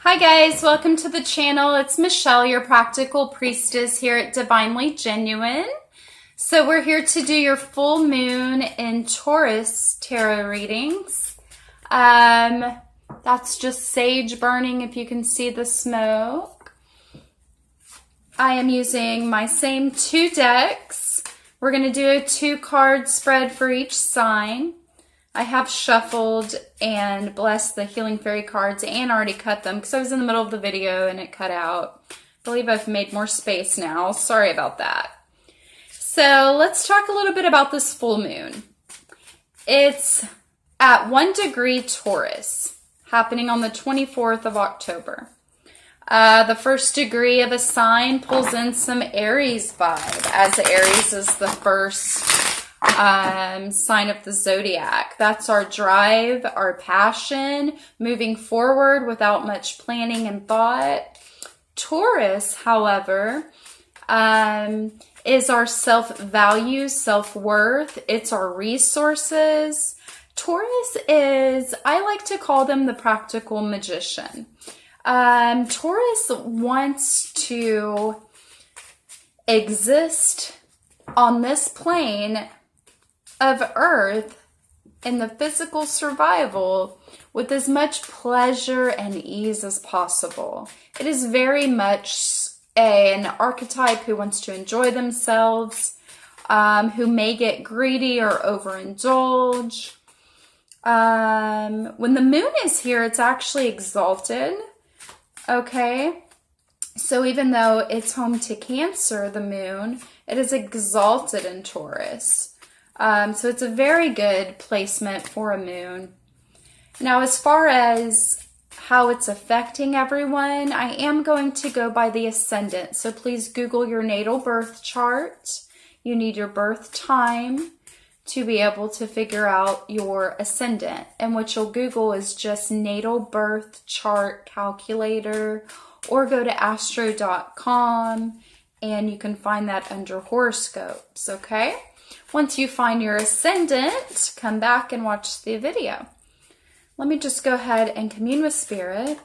Hi guys, welcome to the channel. It's Michelle, your practical priestess here at Divinely Genuine. So we're here to do your full moon in Taurus tarot readings. That's just sage burning if you can see the smoke. I am using my same two decks. We're going to do a 2-card spread for each sign. I have shuffled and blessed the Healing Fairy cards and already cut them because I was in the middle of the video and it cut out. I believe I've made more space now. Sorry about that. So let's talk a little bit about this full moon. It's at 1 degree Taurus, happening on the 24th of October. The first degree of a sign pulls in some Aries vibe, as Aries is the first sign of the zodiac. That's our drive, our passion, moving forward without much planning and thought. Taurus, however, is our self-value, self-worth. It's our resources. Taurus is, I like to call them the practical magician. Taurus wants to exist on this plane of Earth in the physical survival with as much pleasure and ease as possible. It is very much an archetype who wants to enjoy themselves, who may get greedy or overindulge. When the moon is here, it's actually exalted. Okay, so even though it's home to Cancer, the moon, it is exalted in Taurus. So it's a very good placement for a moon. Now, as far as how it's affecting everyone, I am going to go by the ascendant. So please Google your natal birth chart. You need your birth time to be able to figure out your ascendant. And what you'll Google is just natal birth chart calculator, or go to astro.com and you can find that under horoscopes, okay? Once you find your ascendant, come back and watch the video. Let me just go ahead and commune with Spirit.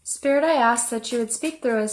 Spirit, I ask that you would speak through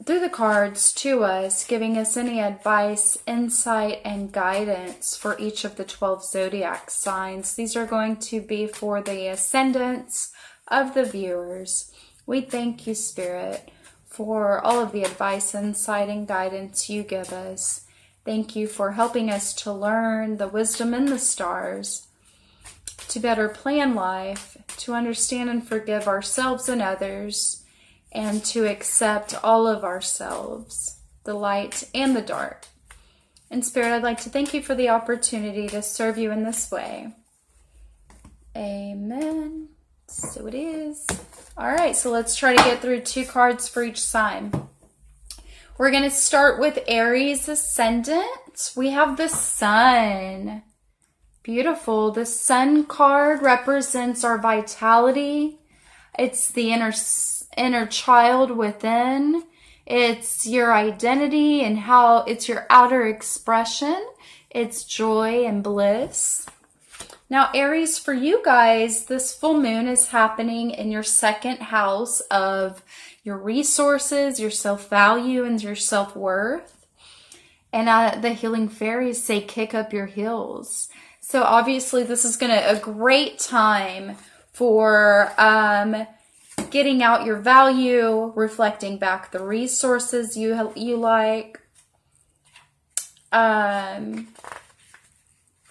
the cards to us, giving us any advice, insight, and guidance for each of the 12 zodiac signs. These are going to be for the ascendants of the viewers. We thank you, Spirit, for all of the advice, insight, and guidance you give us. Thank you for helping us to learn the wisdom in the stars, to better plan life, to understand and forgive ourselves and others, and to accept all of ourselves, the light and the dark. And Spirit, I'd like to thank you for the opportunity to serve you in this way. Amen. So it is. All right, so let's try to get through 2 cards for each sign. We're going to start with Aries ascendant. We have the Sun. Beautiful. The Sun card represents our vitality. It's the inner child within. It's your identity and how it's your outer expression. It's joy and bliss. Now, Aries, for you guys, this full moon is happening in your 2nd house of your resources, your self-value, and your self-worth. And the Healing Fairies say kick up your heels. So obviously this is a great time for getting out your value, reflecting back the resources you like.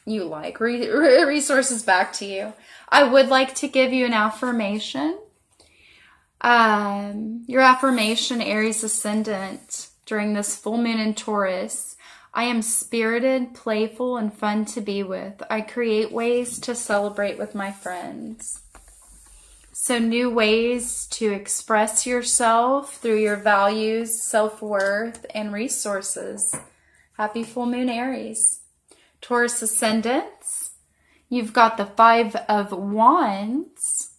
Resources back to you. I would like to give you an affirmation. Your affirmation, Aries ascendant, during this full moon in Taurus: I am spirited, playful, and fun to be with. I create ways to celebrate with my friends. So new ways to express yourself through your values, self-worth, and resources. Happy full moon, Aries. Taurus ascendants, you've got the 5 of Wands,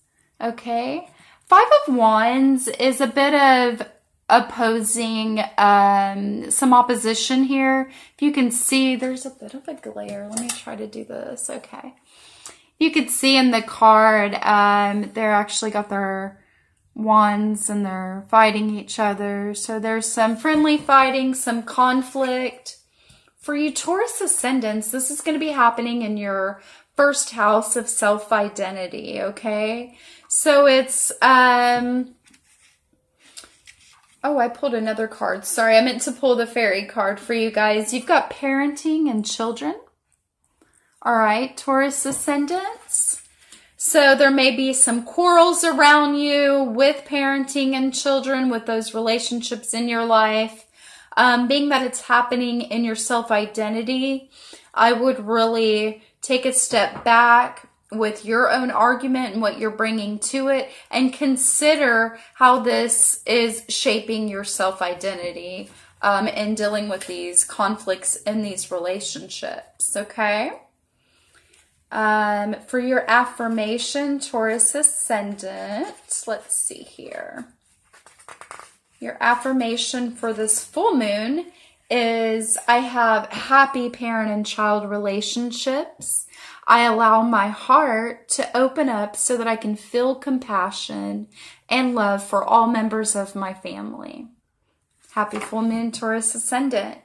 okay? 5 of Wands is a bit of opposing, some opposition here. If you can see, there's a bit of a glare. Let me try to do this. Okay. You could see in the card, they're actually got their Wands, and they're fighting each other. So there's some friendly fighting, some conflict. For you Taurus ascendants, this is going to be happening in your first house of self-identity, okay? So it's, oh, I pulled another card. Sorry, I meant to pull the fairy card for you guys. You've got parenting and children. All right, Taurus ascendants. So there may be some quarrels around you with parenting and children, with those relationships in your life. Being that it's happening in your self-identity, I would really take a step back with your own argument and what you're bringing to it, and consider how this is shaping your self-identity and dealing with these conflicts in these relationships, okay? For your affirmation, Taurus ascendant, let's see here. Your affirmation for this full moon is, I have happy parent and child relationships. I allow my heart to open up so that I can feel compassion and love for all members of my family. Happy full moon, Taurus ascendant.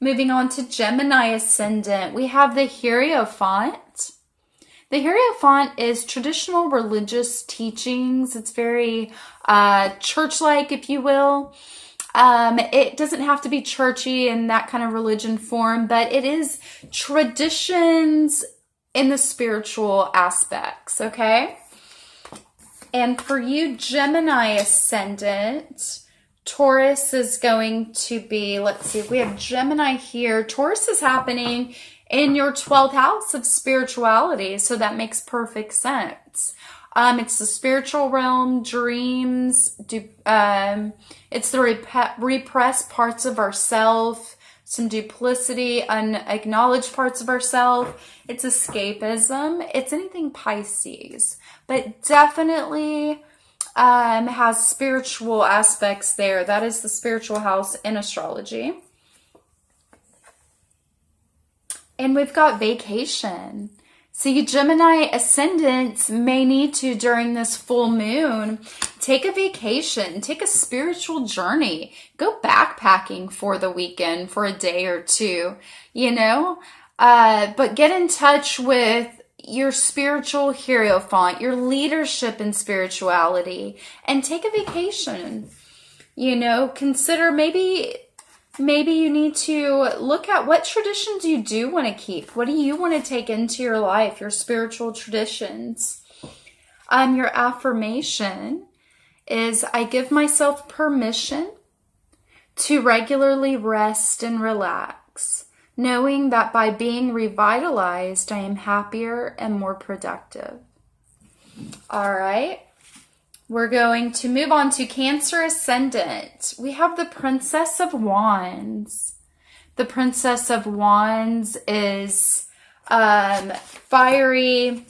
Moving on to Gemini ascendant, we have the Hierophant. The Hierophant is traditional religious teachings. It's very church-like, if you will. It doesn't have to be churchy in that kind of religion form, but it is traditions in the spiritual aspects, okay? And for you, Gemini ascendant, Taurus is going to be, let's see, if we have Gemini here, Taurus is happening in your 12th house of spirituality, so that makes perfect sense. It's the spiritual realm, dreams, it's the repressed parts of ourself, some duplicity, unacknowledged parts of ourself. It's escapism. It's anything Pisces, but definitely has spiritual aspects there. That is the spiritual house in astrology. And we've got vacation. So you Gemini ascendants may need to, during this full moon, take a vacation, take a spiritual journey, go backpacking for the weekend for a day or two, you know, but get in touch with your spiritual Hierophant, your leadership in spirituality, and take a vacation. You know, consider maybe you need to look at what traditions you do want to keep. What do you want to take into your life, your spiritual traditions? Your affirmation is, I give myself permission to regularly rest and relax, knowing that by being revitalized, I am happier and more productive. All right. We're going to move on to Cancer ascendant. We have the Princess of Wands. The Princess of Wands is fiery.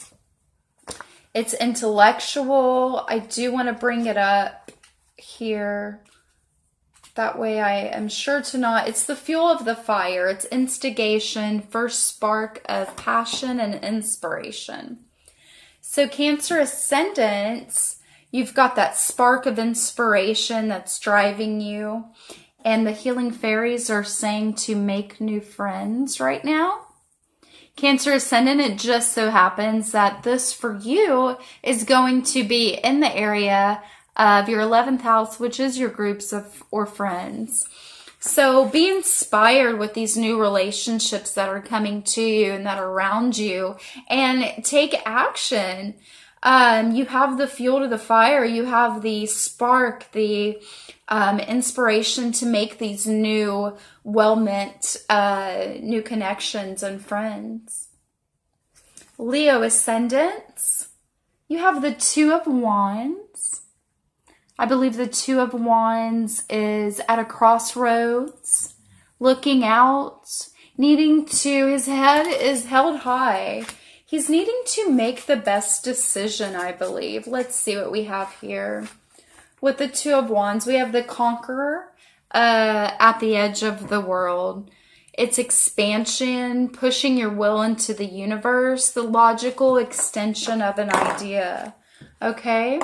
It's intellectual. I do want to bring it up here. That way I am sure to not. It's the fuel of the fire. It's instigation, first spark of passion and inspiration. So Cancer ascendants, you've got that spark of inspiration that's driving you. And the healing fairies are saying to make new friends right now. Cancer ascendant, it just so happens that this for you is going to be in the area of your 11th house, which is your groups of or friends. So be inspired with these new relationships that are coming to you and that are around you, and take action. You have the fuel to the fire. You have the spark, the inspiration to make these new, well-meant, new connections and friends. Leo ascendants, you have the Two of Wands. I believe the Two of Wands is at a crossroads, looking out, needing to, his head is held high. He's needing to make the best decision, I believe. Let's see what we have here. With the Two of Wands, we have the Conqueror at the edge of the world. It's expansion, pushing your will into the universe, the logical extension of an idea. Okay?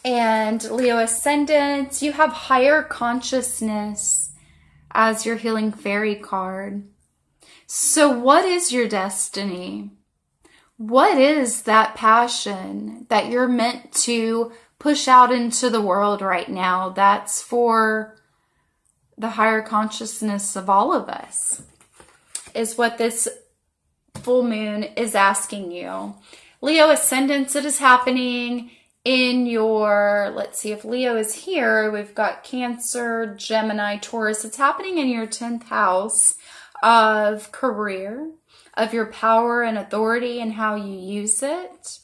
And Leo Ascendant, you have higher consciousness as your healing fairy card. So what is your destiny? What is that passion that you're meant to push out into the world right now? That's for the higher consciousness of all of us, is what this full moon is asking you. Leo Ascendants, it is happening in your, let's see if Leo is here. We've got Cancer, Gemini, Taurus. It's happening in your 10th house of career, of your power and authority and how you use it.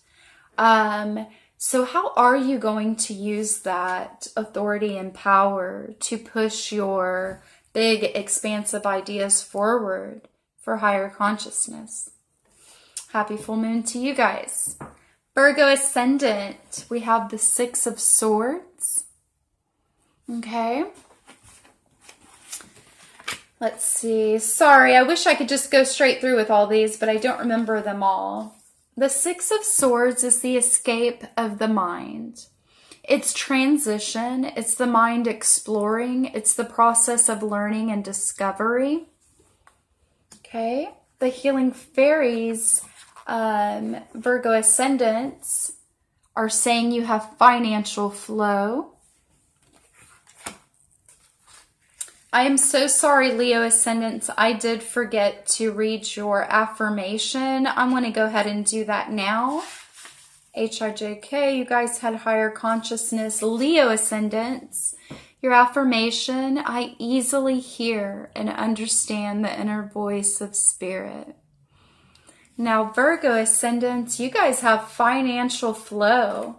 So how are you going to use that authority and power to push your big, expansive ideas forward for higher consciousness? Happy full moon to you guys. Virgo Ascendant, we have the Six of Swords. Okay. Let's see. Sorry, I wish I could just go straight through with all these, but I don't remember them all. The Six of Swords is the escape of the mind. It's transition. It's the mind exploring. It's the process of learning and discovery. Okay. The healing fairies, Virgo Ascendants, are saying you have financial flow. I am so sorry, Leo Ascendants. I did forget to read your affirmation. I'm going to go ahead and do that now. HIJK, you guys had higher consciousness. Leo Ascendants, your affirmation: I easily hear and understand the inner voice of spirit. Now, Virgo Ascendants, you guys have financial flow.